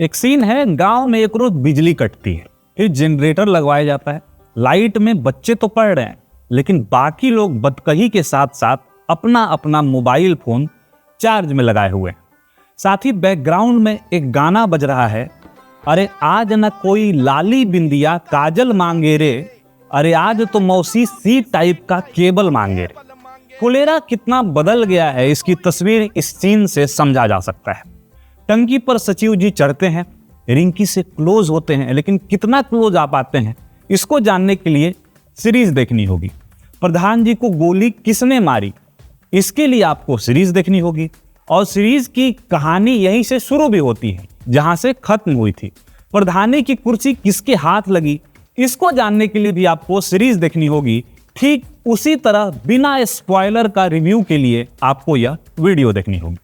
एक सीन है, गांव में एक रोज बिजली कटती है, फिर जनरेटर लगवाया जाता है। लाइट में बच्चे तो पढ़ रहे हैं, लेकिन बाकी लोग बदकही के साथ साथ अपना अपना मोबाइल फोन चार्ज में लगाए हुए हैं। साथ ही बैकग्राउंड में एक गाना बज रहा है, अरे आज न कोई लाली बिंदिया काजल मांगे रे, अरे आज तो मौसी सी टाइप का केबल मांगे रे। फुलेरा कितना बदल गया है, इसकी तस्वीर इस सीन से समझा जा सकता है। टंकी पर सचिव जी चढ़ते हैं, रिंकी से क्लोज होते हैं, लेकिन कितना क्लोज आ पाते हैं इसको जानने के लिए सीरीज देखनी होगी। प्रधान जी को गोली किसने मारी, इसके लिए आपको सीरीज देखनी होगी। और सीरीज की कहानी यहीं से शुरू भी होती है जहां से खत्म हुई थी। प्रधानी की कुर्सी किसके हाथ लगी, इसको जानने के लिए भी आपको सीरीज देखनी होगी। ठीक उसी तरह बिना स्पॉइलर का रिव्यू के लिए आपको यह वीडियो देखनी होगी।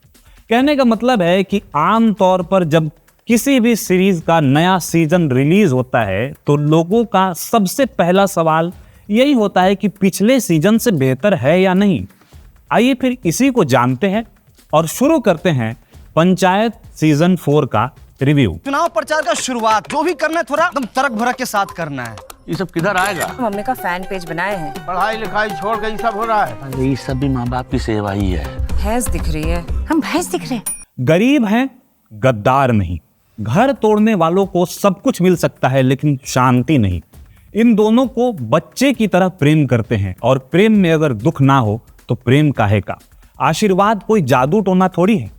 कहने का मतलब है कि आम तौर पर जब किसी भी सीरीज का नया सीजन रिलीज होता है तो लोगों का सबसे पहला सवाल यही होता है कि पिछले सीजन से बेहतर है या नहीं। आइए फिर इसी को जानते हैं और शुरू करते हैं पंचायत सीजन 4 का रिव्यू। चुनाव प्रचार का शुरुआत जो भी करना है थोड़ा एकदम तड़क भड़क के साथ करना है। ये सब किधर आएगा? मम्मी का फैन पेज बनाए हैं। पढ़ाई लिखाई छोड़ के ये सब हो रहा है। अरे ये सब भी माँ बाप की सेवा ही है। भैंस दिख रही है, हम भैंस दिख रहे हैं। गरीब हैं, गद्दार नहीं। घर तोड़ने वालों को सब कुछ मिल सकता है लेकिन शांति नहीं। इन दोनों को बच्चे की तरह प्रेम करते हैं और प्रेम में अगर दुख ना हो तो प्रेम काहे का। आशीर्वाद कोई जादू टोना थोड़ी है,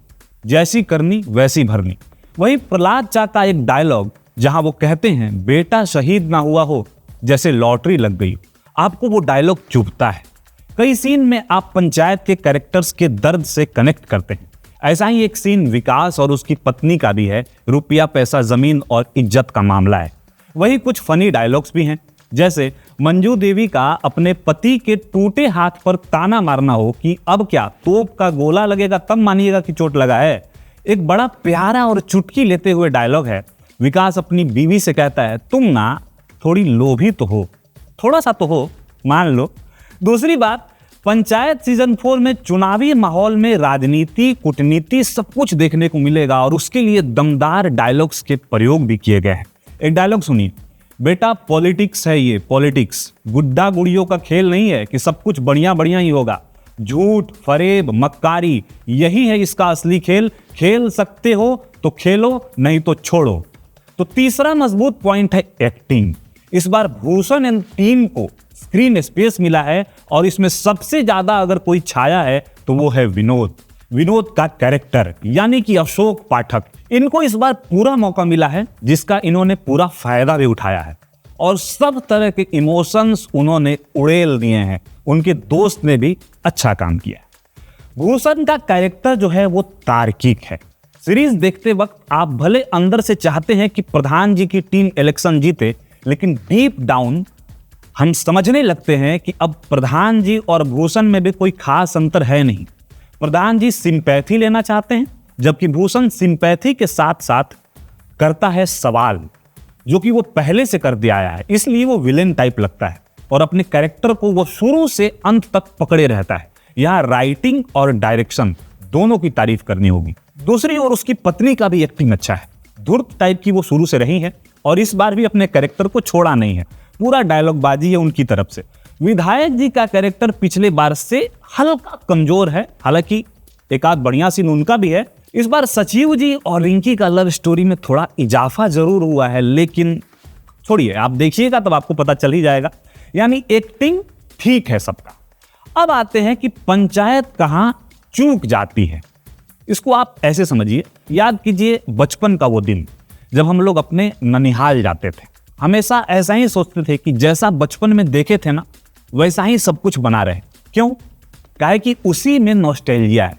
जैसी करनी वैसी भरनी। वही प्रहलाद चा का एक डायलॉग जहां वो कहते हैं बेटा शहीद ना हुआ हो जैसे लॉटरी लग गई। आपको वो डायलॉग चुभता है। कई सीन में आप पंचायत के कैरेक्टर्स के दर्द से कनेक्ट करते हैं। ऐसा ही एक सीन विकास और उसकी पत्नी का भी है। रुपया पैसा जमीन और इज्जत का मामला है। वही कुछ फनी डायलॉग्स भी हैं, जैसे मंजू देवी का अपने पति के टूटे हाथ पर ताना मारना हो कि अब क्या तोप का गोला लगेगा तब मानिएगा कि चोट लगा है। एक बड़ा प्यारा और चुटकी लेते हुए डायलॉग है। विकास अपनी बीवी से कहता है तुम ना थोड़ी लोभी तो हो, थोड़ा सा तो हो, मान लो। दूसरी बात, पंचायत सीजन 4 में चुनावी माहौल में राजनीति कूटनीति सब कुछ देखने को मिलेगा और उसके लिए दमदार डायलॉग्स के प्रयोग भी किए गए हैं। एक डायलॉग सुनिए, बेटा पॉलिटिक्स है ये, पॉलिटिक्स गुड्डा गुड़ियों का खेल नहीं है कि सब कुछ बढ़िया बढ़िया ही होगा। झूठ फरेब मक्कारी यही है इसका असली खेल। खेल सकते हो तो खेलो, नहीं तो छोड़ो। तो तीसरा मजबूत पॉइंट है एक्टिंग। इस बार भूषण एंड टीम को स्क्रीन स्पेस मिला है और इसमें सबसे ज्यादा अगर कोई छाया है तो वो है विनोद का कैरेक्टर यानी कि अशोक पाठक। इनको इस बार पूरा मौका मिला है जिसका इन्होंने पूरा फायदा भी उठाया है और सब तरह के इमोशंस उन्होंने उड़ेल दिए हैं। उनके दोस्त ने भी अच्छा काम किया। भूषण का कैरेक्टर जो है वो तार्किक है। सीरीज देखते वक्त आप भले अंदर से चाहते हैं कि प्रधान जी की टीम इलेक्शन जीते, लेकिन डीप डाउन हम समझने लगते हैं कि अब प्रधान जी और भूषण में भी कोई खास अंतर है नहीं। प्रधान जी सिंपैथी लेना चाहते हैं, जबकि भूषण सिंपैथी के साथ साथ करता है सवाल, जो कि वो पहले से कर दिया आया है, इसलिए वो विलेन टाइप लगता है और अपने कैरेक्टर को वो शुरू से अंत तक पकड़े रहता है। यहाँ राइटिंग और डायरेक्शन दोनों की तारीफ करनी होगी। दूसरी ओर उसकी पत्नी का भी एक्टिंग अच्छा है। धूर्त टाइप की वो शुरू से रही है और इस बार भी अपने कैरेक्टर को छोड़ा नहीं है। पूरा डायलॉग बाजी है उनकी तरफ से। विधायक जी का कैरेक्टर पिछले बार से हल्का कमजोर है, हालांकि एक आध बढ़िया सीन उनका भी है। इस बार सचिव जी और रिंकी का लव स्टोरी में थोड़ा इजाफा जरूर हुआ है, लेकिन छोड़िए, आप देखिएगा तब आपको पता चल ही जाएगा। यानी एक्टिंग ठीक है सबका। अब आते हैं कि पंचायत कहाँ चूक जाती है। इसको आप ऐसे समझिए, याद कीजिए बचपन का वो दिन जब हम लोग अपने ननिहाल जाते थे। हमेशा ऐसा ही सोचते थे कि जैसा बचपन में देखे थे ना वैसा ही सब कुछ बना रहे। क्यों? काहे कि उसी में नॉस्टैल्जिया है।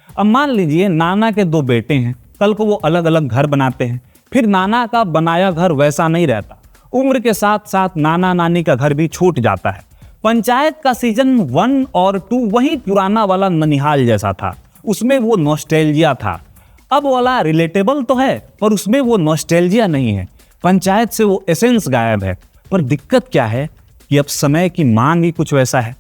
अब मान लीजिए नाना के 2 बेटे हैं, कल को वो अलग अलग घर बनाते हैं, फिर नाना का बनाया घर वैसा नहीं रहता। उम्र के साथ साथ नाना नानी का घर भी छूट जाता है। पंचायत का सीजन 1 और 2 वही पुराना वाला ननिहाल जैसा था, उसमें वो नॉस्टैल्जिया था। अब वाला रिलेटेबल तो है पर उसमें वो नॉस्टैल्जिया नहीं है। पंचायत से वो एसेंस गायब है। पर दिक्कत क्या है कि अब समय की मांग ही कुछ वैसा है,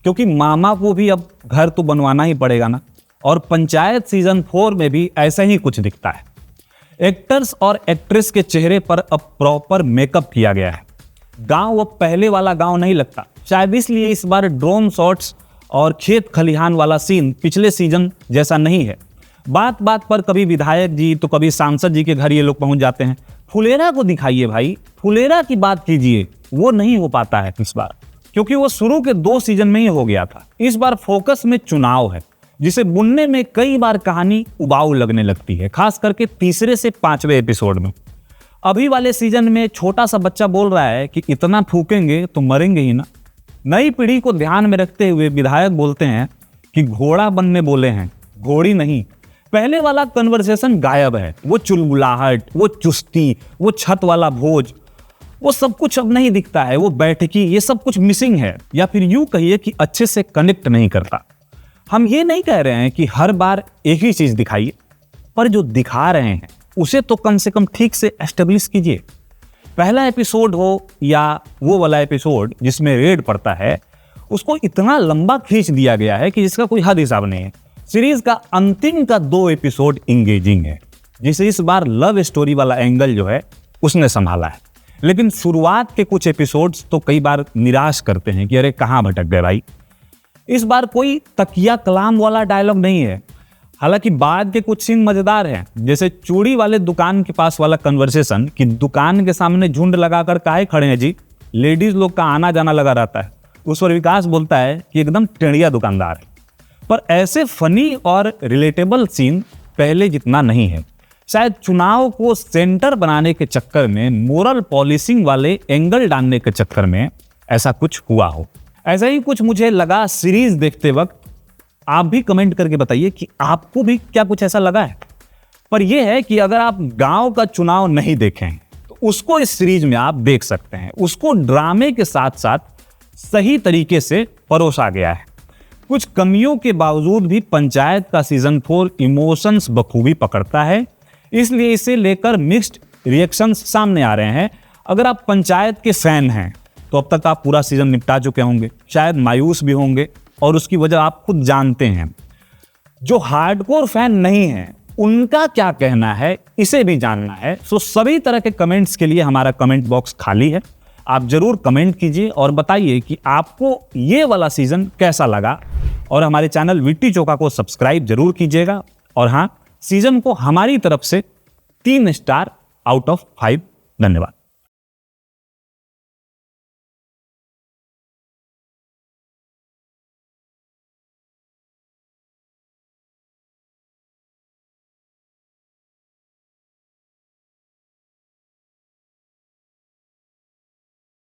क्योंकि मामा को भी अब घर तो बनवाना ही पड़ेगा ना। और पंचायत सीजन 4 में भी ऐसा ही कुछ दिखता है। एक्टर्स और एक्ट्रेस के चेहरे पर अब प्रॉपर मेकअप किया गया है। गांव अब पहले वाला गांव नहीं लगता, शायद इसलिए इस बार ड्रोन शॉट्स और खेत खलिहान वाला सीन पिछले सीजन जैसा नहीं है। बात बात पर कभी विधायक जी तो कभी सांसद जी के घर ये लोग पहुंच जाते हैं। फुलेरा को दिखाइए भाई, फुलेरा की बात कीजिए, वो नहीं हो पाता है इस बार, क्योंकि वो शुरू के 2 सीजन में ही हो गया था। इस बार फोकस में चुनाव है, जिसे बुनने में कई बार कहानी उबाऊ लगने लगती है, खास करके तीसरे से 5वें एपिसोड में। अभी वाले सीजन में छोटा सा बच्चा बोल रहा है कि इतना फूकेंगे तो मरेंगे ही ना। नई पीढ़ी को ध्यान में रखते हुए विधायक बोलते हैं कि घोड़ा बनने बोले हैं, घोड़ी नहीं। पहले वाला कन्वर्सेशन गायब है, वो चुलबुलाहट, वो चुस्ती, वो छत वाला भोज, वो सब कुछ अब नहीं दिखता है। वो बैठकी, ये सब कुछ मिसिंग है, या फिर यूं कहिए कि अच्छे से कनेक्ट नहीं करता। हम ये नहीं कह रहे हैं कि हर बार एक ही चीज दिखाइए, पर जो दिखा रहे हैं उसे तो कम से कम ठीक से एस्टेब्लिश कीजिए। पहला एपिसोड हो या वो वाला एपिसोड जिसमें रेड पड़ता है, उसको इतना लंबा खींच दिया गया है कि जिसका कोई हद हिसाब नहीं है। सीरीज का अंतिम का 2 एपिसोड इंगेजिंग है, जिसे इस बार लव स्टोरी वाला एंगल जो है उसने संभाला है। लेकिन शुरुआत के कुछ एपिसोड्स तो कई बार निराश करते हैं कि अरे कहाँ भटक गए भाई। इस बार कोई तकिया कलाम वाला डायलॉग नहीं है। हालांकि बाद के कुछ सीन मजेदार हैं, जैसे चूड़ी वाले दुकान के पास वाला कन्वर्सेशन कि दुकान के सामने झुंड लगाकर काहे खड़े हैं जी, लेडीज लोग का आना जाना लगा रहता है। उस पर विकास बोलता है कि एकदम टेढ़िया दुकानदार है। पर ऐसे फनी और रिलेटेबल सीन पहले जितना नहीं है। शायद चुनाव को सेंटर बनाने के चक्कर में, मोरल पॉलिसिंग वाले एंगल डालने के चक्कर में ऐसा कुछ हुआ हो। ऐसा ही कुछ मुझे लगा सीरीज देखते वक्त। आप भी कमेंट करके बताइए कि आपको भी क्या कुछ ऐसा लगा है। पर यह है कि अगर आप गांव का चुनाव नहीं देखें तो उसको इस सीरीज में आप देख सकते हैं। उसको ड्रामे के साथ साथ सही तरीके से परोसा गया है। कुछ कमियों के बावजूद भी पंचायत का सीजन 4 इमोशंस बखूबी पकड़ता है, इसलिए इसे लेकर मिक्स्ड रिएक्शंस सामने आ रहे हैं। अगर आप पंचायत के फैन हैं तो अब तक आप पूरा सीजन निपटा चुके होंगे, शायद मायूस भी होंगे, और उसकी वजह आप खुद जानते हैं। जो हार्डकोर फैन नहीं है उनका क्या कहना है, इसे भी जानना है। सो सभी तरह के कमेंट्स के लिए हमारा कमेंट बॉक्स खाली है। आप जरूर कमेंट कीजिए और बताइए कि आपको ये वाला सीजन कैसा लगा, और हमारे चैनल विट्टी चोखा को सब्सक्राइब जरूर कीजिएगा। और हाँ, सीजन को हमारी तरफ से 3 स्टार आउट ऑफ 5। धन्यवाद।